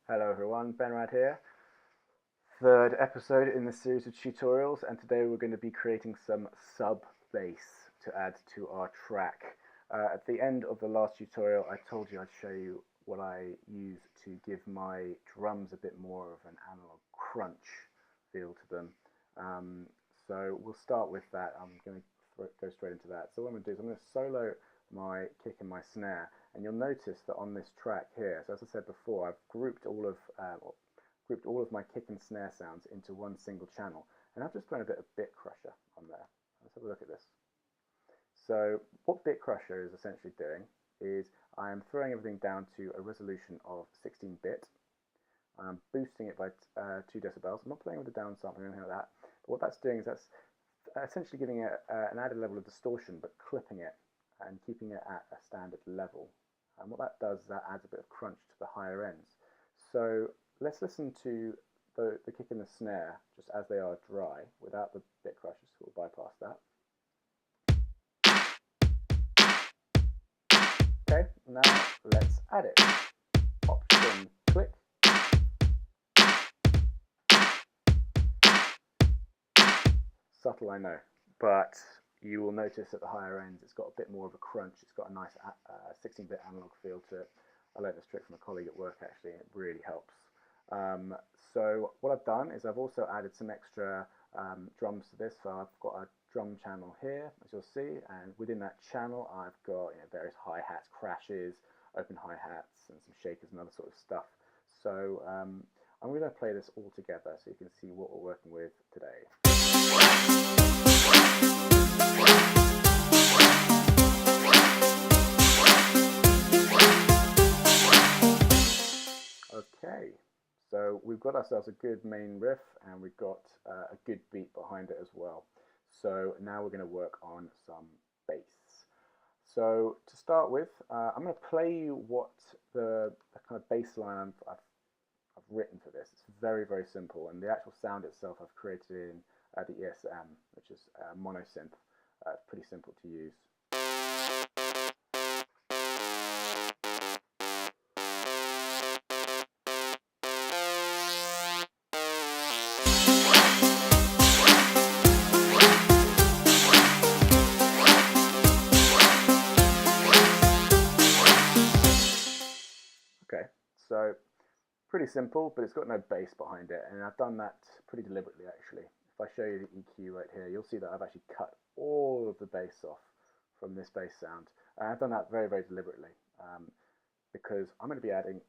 Hello everyone, Benrad here. Third episode in the series of tutorials, and today we're going to be creating some sub bass to add to our track. At the end of the last tutorial I told you I'd show you what I use to give my drums a bit more of an analog crunch feel to them. So we'll start with that. I'm going to go straight into that. So what I'm going to do is I'm going to solo my kick and my snare, and you'll notice that on this track here, so as I said before, I've grouped all of my kick and snare sounds into one single channel, and I've just thrown a bit of bitcrusher on there. Let's have a look at this. So what bitcrusher is essentially doing is I am throwing everything down to a resolution of 16-bit. I'm boosting it by 2 decibels. I'm not playing with the downsampling or anything like that, but what that's doing is that's essentially giving it an added level of distortion, but clipping it and keeping it at a standard level. And what that does is that adds a bit of crunch to the higher ends. So let's listen to the kick and the snare just as they are dry, without the bitcrusher, so we'll bypass that. Okay, now let's add it. Option click. Subtle, I know, but you will notice at the higher ends it's got a bit more of a crunch. It's got a nice 16-bit analog feel to it. I learned this trick from a colleague at work actually, and it really helps. So what I've done is I've also added some extra drums to this. So I've got a drum channel here, as you'll see, and within that channel I've got various hi-hats, crashes, open hi-hats, and some shakers and other sort of stuff. So I'm going to play this all together so you can see what we're working with today. Okay, so we've got ourselves a good main riff, and we've got a good beat behind it as well. So now we're going to work on some bass. So to start with, I'm going to play you what the kind of bass line I've written for this. It's very, very simple, and the actual sound itself I've created in the ESM, which is mono synth. It's pretty simple to use. Okay, so pretty simple, but it's got no bass behind it, and I've done that pretty deliberately actually. If I show you the EQ right here, you'll see that I've actually cut all of the bass off from this bass sound. And I've done that very, very deliberately because I'm going to be adding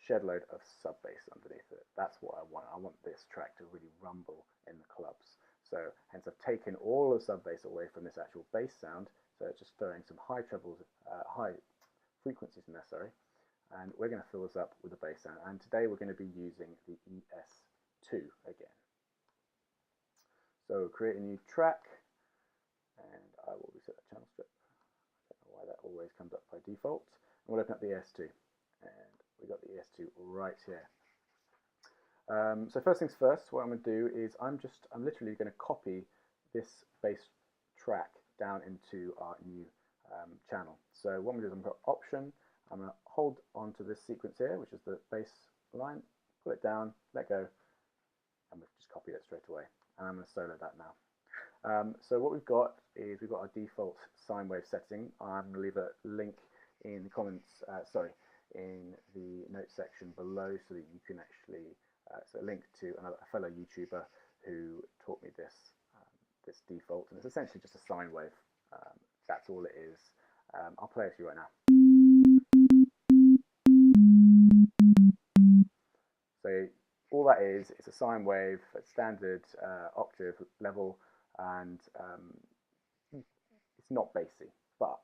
shed load of sub bass underneath it. That's what I want. I want this track to really rumble in the clubs. So hence I've taken all the sub bass away from this actual bass sound, so it's just throwing some high trebles, high frequencies in there, sorry. And we're going to fill this up with a bass sound. And today we're going to be using the ES2 again. So create a new track, and I will reset that channel strip. I don't know why that always comes up by default. And we'll open up the ES2, and we've got the ES2 right here. So first things first, what I'm going to do is I'm literally going to copy this bass track down into our new channel. So what I'm going to do is I'm going to Option. I'm going to hold on to this sequence here, which is the bass line, pull it down, let go, and we've just copied it straight away. And I'm going to solo that now. So what we've got is we've got our default sine wave setting. I'm going to leave a link in the comments, in the notes section below, so that you can actually, so a link to a fellow YouTuber who taught me this default, and it's essentially just a sine wave. That's all it is. I'll play it for you right now. So all that is a sine wave at standard octave level, and it's not bassy, but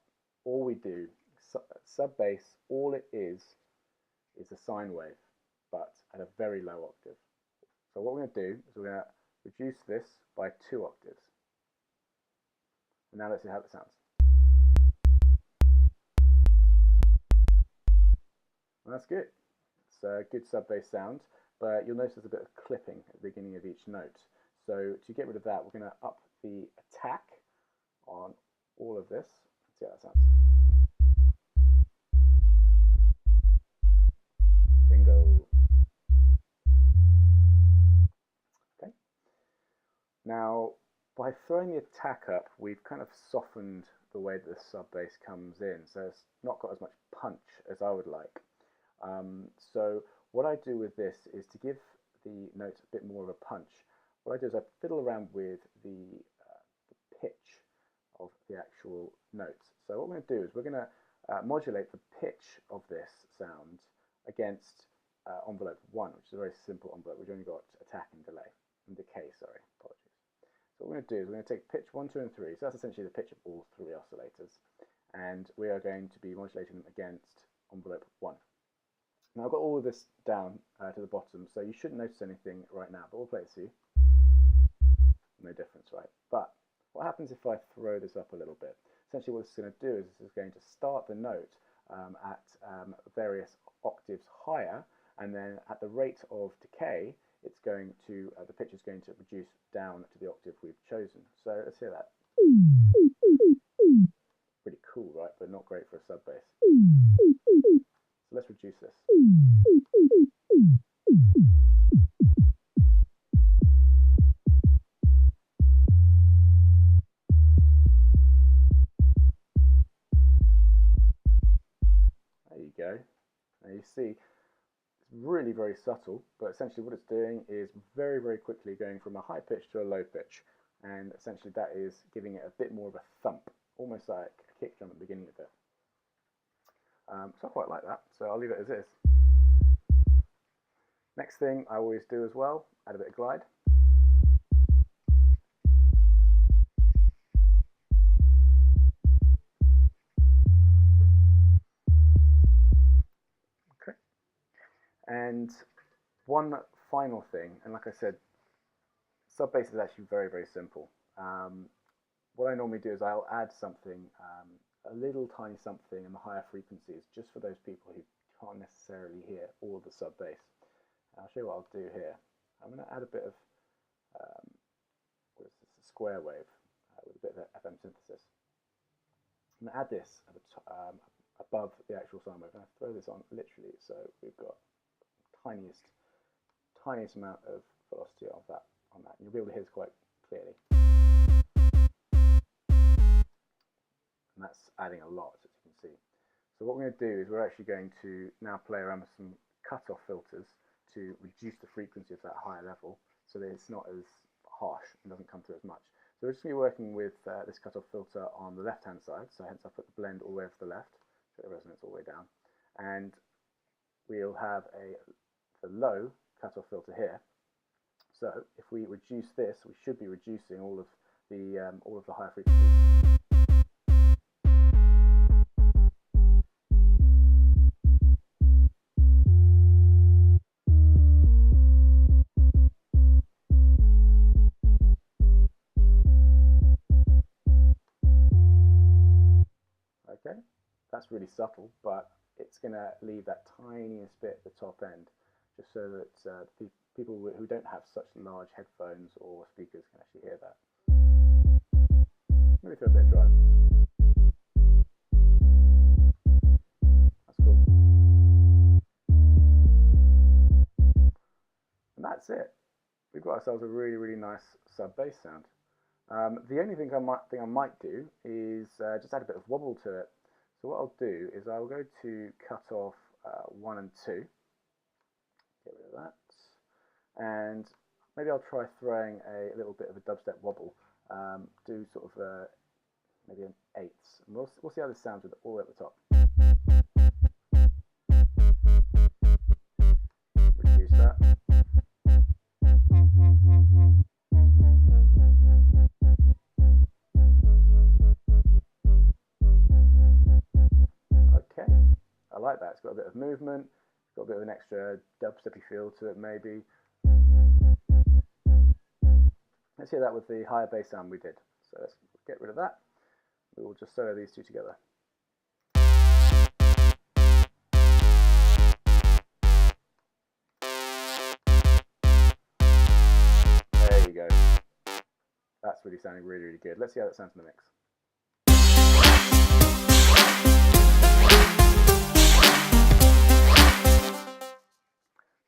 all we do, sub bass, all it is a sine wave, but at a very low octave. So what we're going to do is we're going to reduce this by 2 octaves. And now let's see how it sounds. Well, that's good. It's a good sub bass sound, but you'll notice there's a bit of clipping at the beginning of each note. So to get rid of that, we're going to up the attack on all of this. Let's see how that sounds. Bingo. Now, by throwing the attack up, we've kind of softened the way that the sub bass comes in, so it's not got as much punch as I would like. So what I do with this is to give the notes a bit more of a punch. What I do is I fiddle around with the pitch of the actual notes. So what we're going to do is we're going to modulate the pitch of this sound against envelope 1, which is a very simple envelope. We've only got attack and delay, and decay, sorry, apologies. So what we're going to do is we're going to take pitch 1, 2, and 3, so that's essentially the pitch of all 3 oscillators, and we are going to be modulating them against envelope 1. Now I've got all of this down to the bottom, so you shouldn't notice anything right now, but we'll play it to you. No difference, right? But what happens if I throw this up a little bit? Essentially what this is going to do is this is going to start the note at various octaves higher, and then at the rate of decay, it's going to, the pitch is going to reduce down to the octave we've chosen. So let's hear that. Pretty cool, right? But not great for a sub bass. So let's reduce this. There you go. Now you see, it's really very subtle, but essentially what it's doing is very, very quickly going from a high pitch to a low pitch, and essentially that is giving it a bit more of a thump, almost like a kick drum at the beginning of it. So I quite like that, so I'll leave it as is. Next thing I always do as well, add a bit of glide. Okay. And one final thing, and like I said, sub bass is actually very, very simple. What I normally do is I'll add something, a little tiny something in the higher frequencies, just for those people who can't necessarily hear all of the sub bass. I'll show you what I'll do here. I'm going to add a bit of, what is this, a square wave with a bit of FM synthesis. I'm going to add this at the above the actual sine wave. I'm going to throw this on literally, so we've got tiniest amount of velocity of that on that. You'll be able to hear this quite clearly. And that's adding a lot, as you can see. So what we're going to do is we're actually going to now play around with some cutoff filters to reduce the frequency of that higher level so that it's not as harsh and doesn't come through as much. So we're just going to be working with this cutoff filter on the left-hand side, so hence I put the blend all the way over to the left, so the resonance all the way down. And we'll have the low cutoff filter here. So if we reduce this, we should be reducing all of the higher frequencies. Okay, that's really subtle, but it's going to leave that tiniest bit at the top end, just so that people who don't have such large headphones or speakers can actually hear that. Maybe throw a bit of drive. That's cool. And that's it. We've got ourselves a really, really nice sub bass sound. The only thing I might do is just add a bit of wobble to it. So what I'll do is I'll go to cut off 1 and 2. Get rid of that. And maybe I'll try throwing a little bit of a dubstep wobble. Do sort of maybe an 8ths. And we'll see how this sounds with it all the way at the top. Reduce that. Okay, I like that. It's got a bit of movement. It's got a bit of an extra dubsteppy feel to it, maybe. Let's hear that with the higher bass sound we did. So let's get rid of that. We will just solo these two together. There you go. That's really sounding really, really good. Let's see how that sounds in the mix.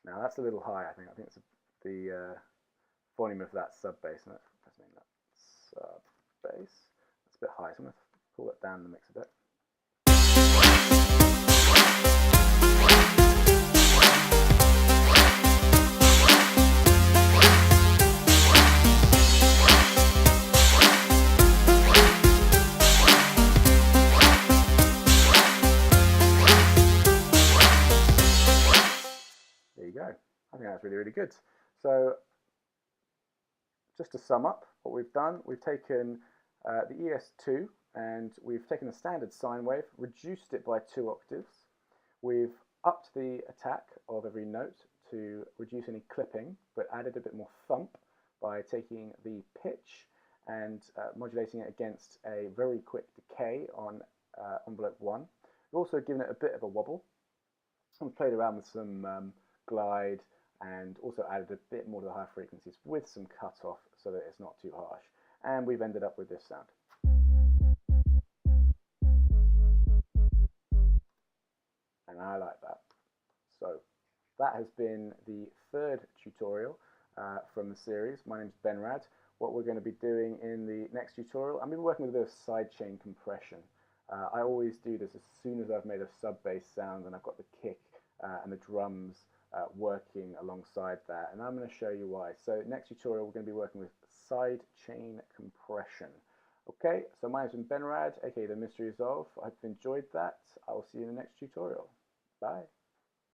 Now that's a little high, I think. I think it's the volume of that sub bass, and let's name that sub bass. It's a bit high, so I'm going to pull it down the mix a bit. There you go. I think that's really, really good. So just to sum up what we've done, we've taken the ES2 and we've taken the standard sine wave, reduced it by 2 octaves. We've upped the attack of every note to reduce any clipping, but added a bit more thump by taking the pitch and modulating it against a very quick decay on envelope 1. We've also given it a bit of a wobble. We've played around with some glide and also added a bit more to the high frequencies with some cutoff so that it's not too harsh. And we've ended up with this sound. And I like that. So that has been the third tutorial from the series. My name is Ben Rad. What we're going to be doing in the next tutorial, I'm going to be working with a bit of sidechain compression. I always do this as soon as I've made a sub bass sound and I've got the kick and the drums working alongside that, and I'm going to show you why. So next tutorial we're going to be working with sidechain compression. Okay, so my name is Ben Rad, aka the Mysteries of. I hope you've enjoyed that. I will see you in the next tutorial. Bye.